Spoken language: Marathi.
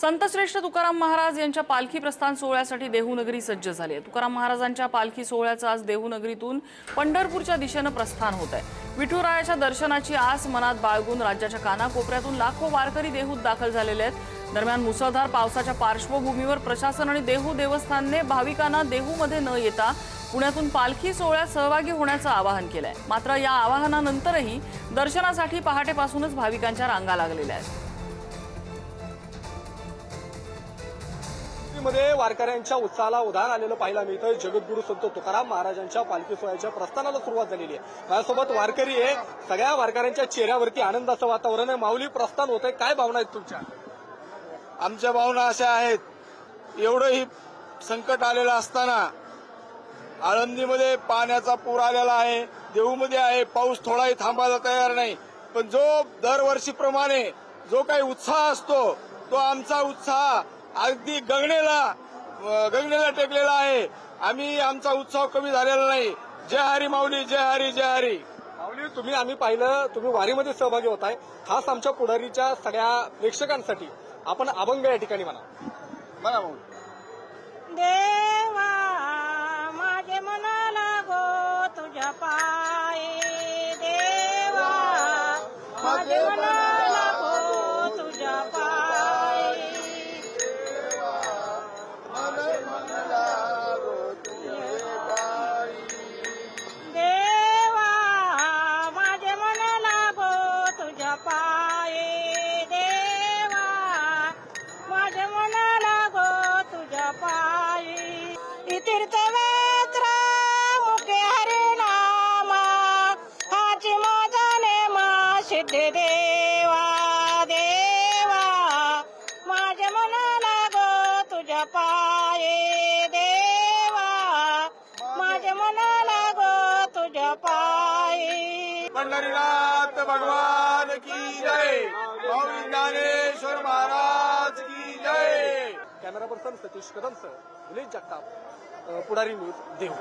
संतश्रेष्ठ तुकाराम महाराज यांच्या पालखी प्रस्थान सोहळ्यासाठी देहूनगरी सज्ज झाली आहे। तुकाराम महाराजांच्या पालखी सोहळ्याचं आज देहूनगरीतून पंढरपूरच्या दिशेने प्रस्थान होत आहे। विठुरायाच्या दर्शनाची आस मनात बाळगून राज्याच्या कानाकोपऱ्यातून लाखो वारकरी देहूत दाखल झालेले आहेत। दरम्यान मुसळधार पावसाच्या पार्श्वभूमीवर प्रशासन आणि देहू देवस्थानने भाविकांना देहूमध्ये न येता पुण्यातून पालखी सोहळ्यात सहभागी होण्याचं आवाहन केलंय। मात्र या आवाहनानंतरही दर्शनासाठी पहाटेपासूनच भाविकांच्या रांगा लागलेल्या आहेत। मध्ये वारकऱ्यांच्या उत्साहाला उधार आलेलं पाहायला मिळतं। जगद्गुरू संत तुकाराम महाराजांच्या पालखी सोहळ्याच्या प्रस्थानाला सुरुवात झालेली आहे। माझ्यासोबत वारकरी आहे। सगळ्या वारकऱ्यांच्या चेहऱ्यावरती आनंदाचं वातावरण आहे। माऊली प्रस्थान होत आहे, काय भावना आहेत तुमच्या? आमच्या भावना अशा आहेत, एवढंही संकट आलेलं असताना आळंदीमध्ये पाण्याचा पूर आलेला आहे, देहूमध्ये आहे, पाऊस थोडाही थांबायला तयार नाही। पण जो दरवर्षीप्रमाणे जो काही उत्साह असतो तो आमचा उत्साह अगदी गगनेला टेकलेला आहे। आमचा उत्साह कमी झालेला नाही। जय हरी माऊली, जय हरी, जय हरी माऊली। आम्ही पाहिलं तुम्ही वारीमध्ये सहभागी होताय। खास आमच्या पुढारीच्या सगळ्या प्रेक्षकांसाठी आपण अभंग या ठिकाणी म्हणा भाऊ। देवा माझे मनाला गो तुझ्या पायी, देवा माझे मनाला गो तुझ्या पायी, देवा माझे मनाला गो तुझ्या पायी, देवा माझे मनाला गो तुझ्या पायी। तीर्थवेत्र मुखे हरिनामा हाची माझा नेमा सिद्ध देवा, देवा माझ्या मनाला गो तुझ्या पायी, देवा माझ्या मनाला गो तुझ्या पायी। पंढरीनाथ भगवान की जय, माऊली ज्ञानेश्वर महाराज की जय। कॅमेरा पर्सन सतीश कदमसह विलेज जगताप, पुढारी न्यूज, देहू।